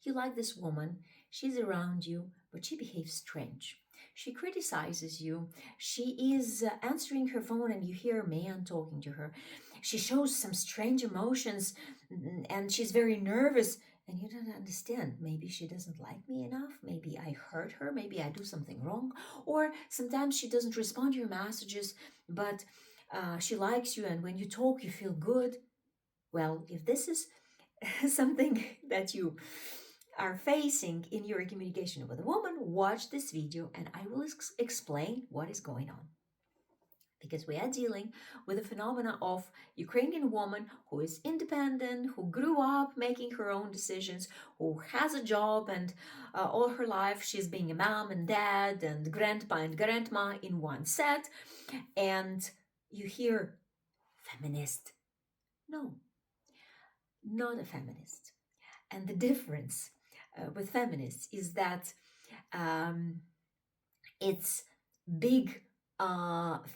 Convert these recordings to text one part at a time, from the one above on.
You like this woman, she's around you, but she behaves strange. She criticizes you. She is answering her phone and you hear a man talking to her. She shows some strange emotions and she's very nervous and you don't understand. Maybe she doesn't like me enough. Maybe I hurt her. Maybe I do something wrong. Or sometimes she doesn't respond to your messages, but she likes you and when you talk, you feel good. Well, if this is something that you are facing in your communication with a woman, watch this video and I will explain what is going on. Because we are dealing with the phenomena of Ukrainian woman who is independent, who grew up making her own decisions, who has a job and all her life she's being a mom and dad and grandpa and grandma in one set. And you hear feminist. No, not a feminist. And the difference with feminists is that it's big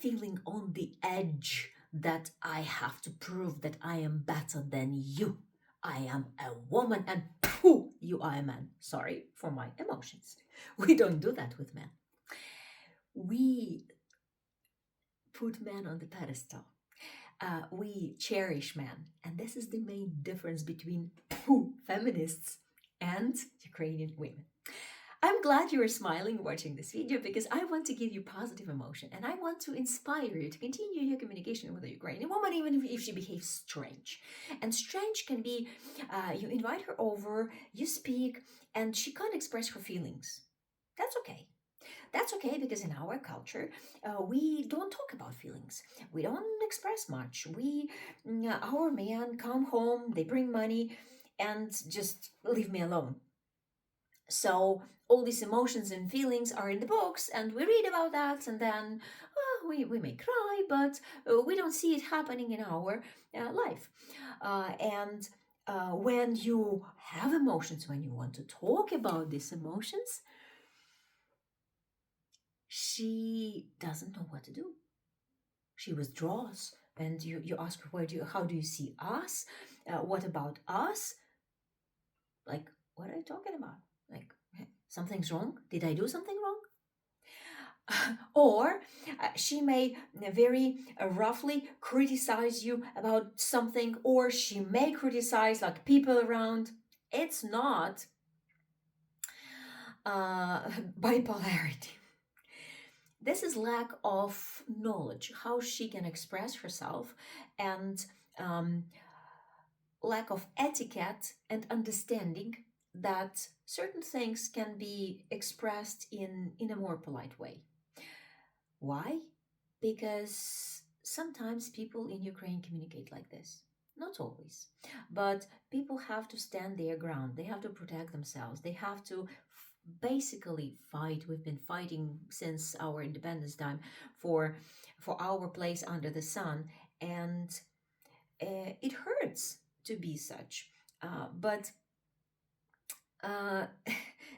feeling on the edge that I have to prove that I am better than you. I am a woman and pooh, you are a man. Sorry for my emotions. We don't do that with men. We put men on the pedestal. We cherish men. And this is the main difference between feminists and Ukrainian women. I'm glad you are smiling watching this video because I want to give you positive emotion and I want to inspire you to continue your communication with a Ukrainian woman even if she behaves strange. And strange can be you invite her over, you speak, and she can't express her feelings. That's okay. That's okay because in our culture, we don't talk about feelings. We don't express much. Our men come home, they bring money, and just leave me alone. So all these emotions and feelings are in the books and we read about that and then we may cry, but we don't see it happening in our life. And when you have emotions, when you want to talk about these emotions, she doesn't know what to do. She withdraws and you ask her, how do you see us? What about us? Like, what are you talking about? Like, something's wrong? Did I do something wrong? Or she may very roughly criticize you about something, or she may criticize like people around. It's not bipolarity. This is lack of knowledge, how she can express herself, and lack of etiquette and understanding that certain things can be expressed in a more polite way. Why? Because sometimes people in Ukraine communicate like this. Not always, but people have to stand their ground. They have to protect themselves. They have to basically fight. We've been fighting since our independence time for our place under the sun, and it hurts to be such. But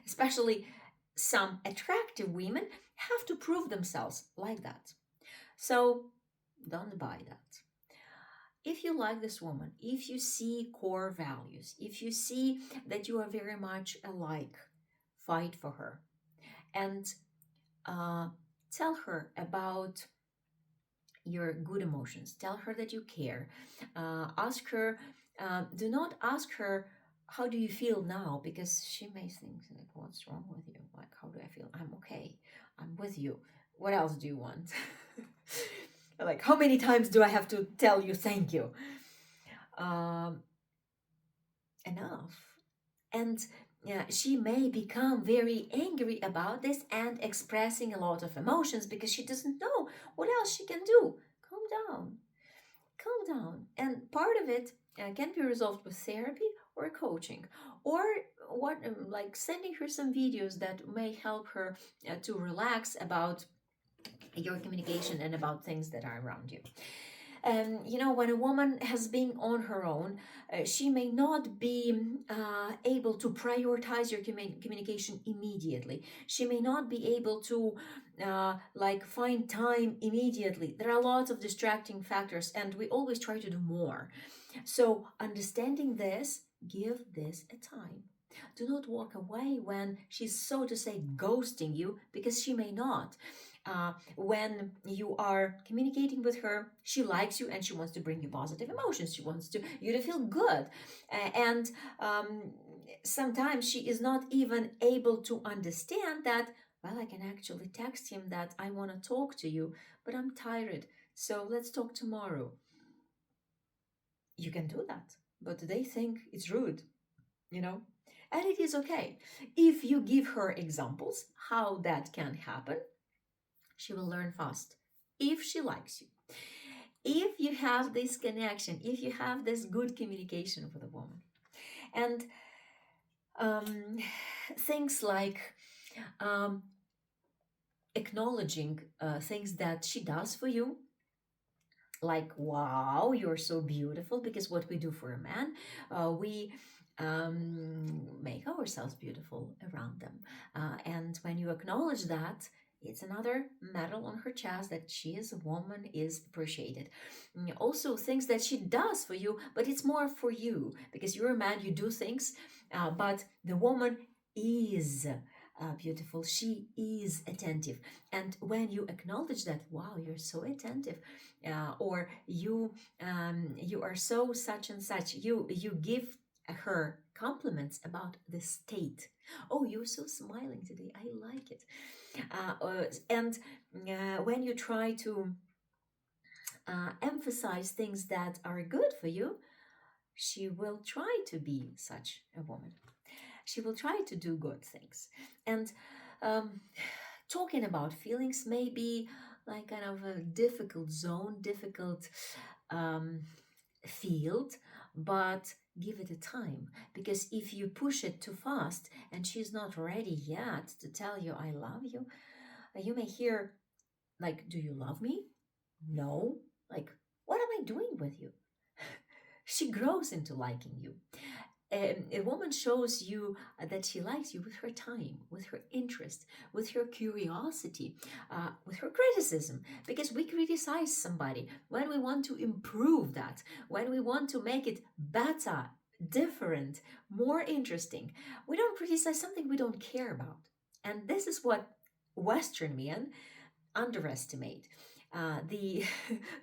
especially some attractive women have to prove themselves like that. So don't buy that. If you like this woman, if you see core values, if you see that you are very much alike, fight for her and tell her about your good emotions. Tell her that you care. Ask her, do not ask her, how do you feel now? Because she may think, like, what's wrong with you? Like, how do I feel? I'm okay. I'm with you. What else do you want? Like, how many times do I have to tell you thank you? Enough. And she may become very angry about this and expressing a lot of emotions because she doesn't know what else she can do. Calm down. Calm down. And part of it can be resolved with therapy or coaching, or like sending her some videos that may help her to relax about your communication and about things that are around you. When a woman has been on her own, she may not be able to prioritize your communication immediately. She may not be able to find time immediately. There are lots of distracting factors, and we always try to do more. So understanding this, give this a time. Do not walk away when she's, so to say, ghosting you, because she may not. When you are communicating with her, she likes you and she wants to bring you positive emotions. She wants you to feel good. And sometimes she is not even able to understand that, well, I can actually text him that I want to talk to you, but I'm tired. So let's talk tomorrow. You can do that, but they think it's rude, you know? And it is okay. If you give her examples how that can happen, she will learn fast. If she likes you, if you have this connection, if you have this good communication with a woman. And um, things like acknowledging things that she does for you, like, wow, you're so beautiful, because what we do for a man, we make ourselves beautiful around them. And when you acknowledge that, it's another medal on her chest that she as a woman is appreciated. Also, things that she does for you, but it's more for you, because you're a man, you do things, but the woman is beautiful. She is attentive. And when you acknowledge that, wow, you're so attentive, or you are so such and such, you give her compliments about the state. Oh, you're so smiling today, I like it. And when you try to emphasize things that are good for you, she will try to be such a woman. She will try to do good things. And um, talking about feelings may be like kind of a difficult zone, difficult um, field, but give it a time, because if you push it too fast and she's not ready yet to tell you I love you, you may hear like, do you love me? No. Like, what am I doing with you? She grows into liking you. A woman shows you that she likes you with her time, with her interest, with her curiosity, with her criticism. Because we criticize somebody when we want to improve that, when we want to make it better, different, more interesting. We don't criticize something we don't care about. And this is what Western men underestimate, the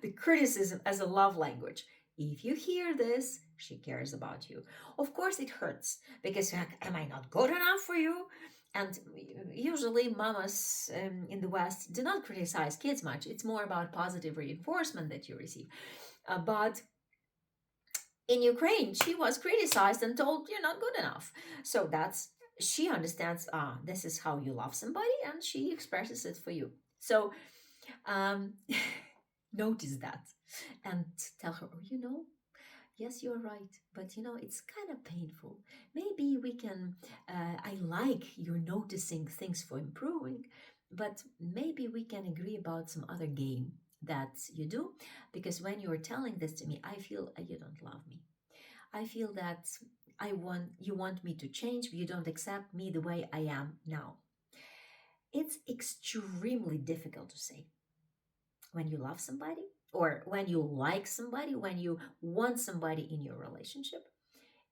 the criticism as a love language. If you hear this, she cares about you. Of course, it hurts, because like, am I not good enough for you? And usually, mamas in the West do not criticize kids much. It's more about positive reinforcement that you receive. But in Ukraine, she was criticized and told you're not good enough. So that's, she understands, this is how you love somebody, and she expresses it for you. So um, notice that and tell her, oh, yes, you're right, but it's kind of painful. Maybe we can, I like you're noticing things for improving, but maybe we can agree about some other game that you do, because when you're telling this to me, I feel you don't love me. I feel that you want me to change, but you don't accept me the way I am now. It's extremely difficult to say when you love somebody, or when you like somebody, when you want somebody in your relationship.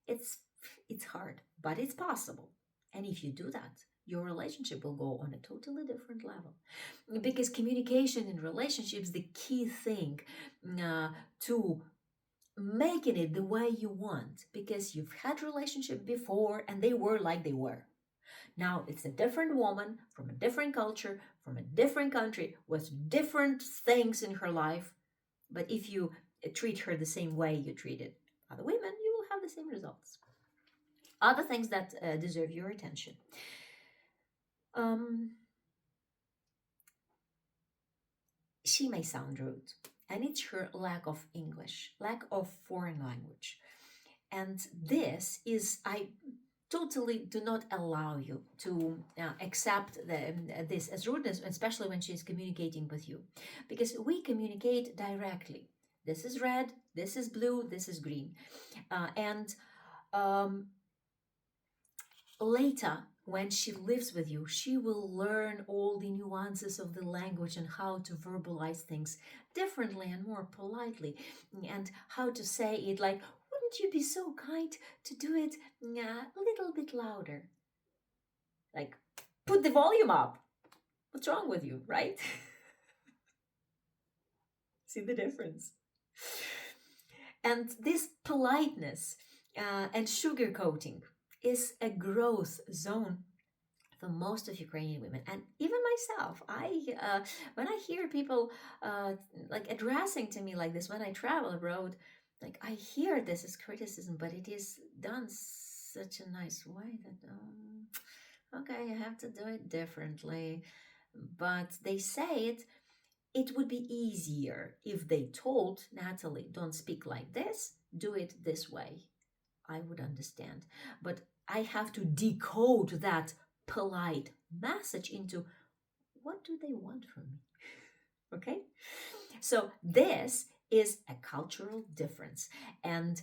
It's hard, but it's possible. And if you do that, your relationship will go on a totally different level, because communication in relationships, the key thing to making it the way you want, because you've had relationship before and they were like they were. Now it's a different woman from a different culture, from a different country, with different things in her life. But if you treat her the same way you treated other women, you will have the same results. Other things that deserve your attention. She may sound rude, and it's her lack of English, lack of foreign language. And this is, I totally do not allow you to accept this as rudeness, especially when she's communicating with you, because we communicate directly. This is red, this is blue, this is green. And later, when she lives with you, she will learn all the nuances of the language and how to verbalize things differently and more politely, and how to say it like, wouldn't would you be so kind to do it a little bit louder? Like, put the volume up. What's wrong with you, right? See the difference? And this politeness and sugarcoating is a growth zone for most of Ukrainian women, and even myself. When I hear people like addressing to me like this when I travel abroad, like I hear this as criticism, but it is done such a nice way that okay, I have to do it differently. But they say it would be easier if they told Natalie, don't speak like this, do it this way. I would understand. But I have to decode that polite message into what do they want from me? Okay? So this is a cultural difference and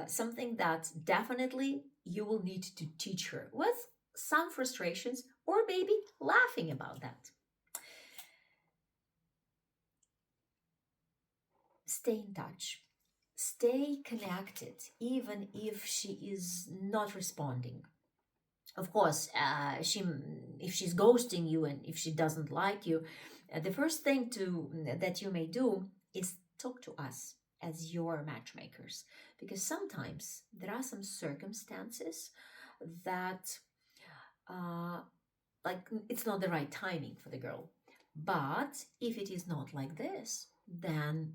something that definitely you will need to teach her with some frustrations or maybe laughing about that. Stay in touch. Stay connected, even if she is not responding. Of course, if she's ghosting you and if she doesn't like you, the first thing that you may do is talk to us as your matchmakers, because sometimes there are some circumstances that, like, it's not the right timing for the girl. But if it is not like this, then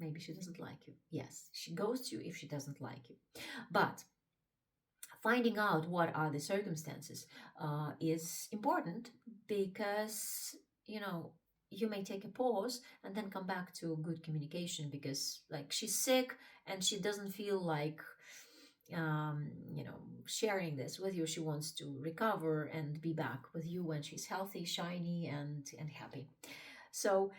maybe she doesn't like you. Yes, she ghosts you if she doesn't like you. But finding out what are the circumstances is important, because, you may take a pause and then come back to good communication, because like she's sick and she doesn't feel like sharing this with you. She wants to recover and be back with you when she's healthy, shiny, and happy. So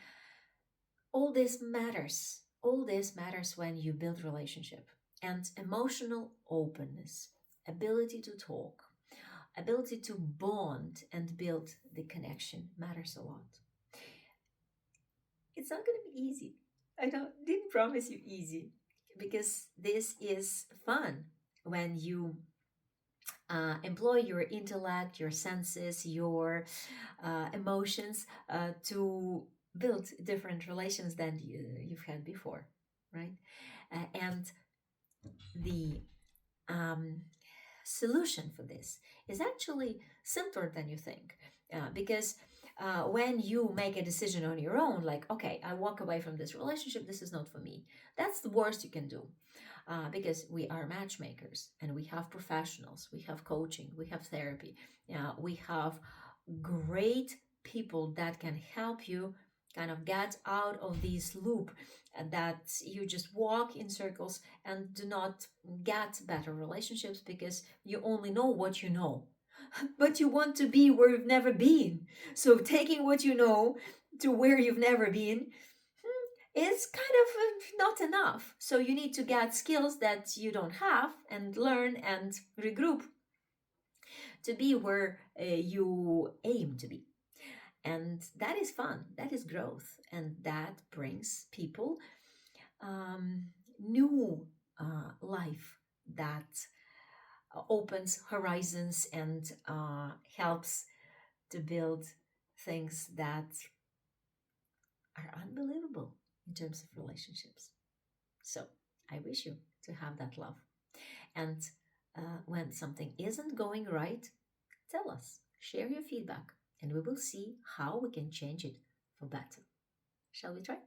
all this matters. All this matters when you build relationship. And emotional openness, ability to talk, ability to bond and build the connection matters a lot. It's not going to be easy. Didn't promise you easy, because this is fun when you employ your intellect, your senses, your emotions to build different relations than you've had before, right? And the solution for this is actually simpler than you think, because when you make a decision on your own, like, okay, I walk away from this relationship, this is not for me, that's the worst you can do. Because we are matchmakers and we have professionals, we have coaching, we have therapy, we have great people that can help you kind of get out of this loop that you just walk in circles and do not get better relationships, because you only know what you know. But you want to be where you've never been. So taking what you know to where you've never been is kind of not enough. So you need to get skills that you don't have and learn and regroup to be where you aim to be. And that is fun, that is growth, and that brings people new life that opens horizons and helps to build things that are unbelievable in terms of relationships. So I wish you to have that love. And when something isn't going right, tell us, share your feedback, and we will see how we can change it for better. Shall we try?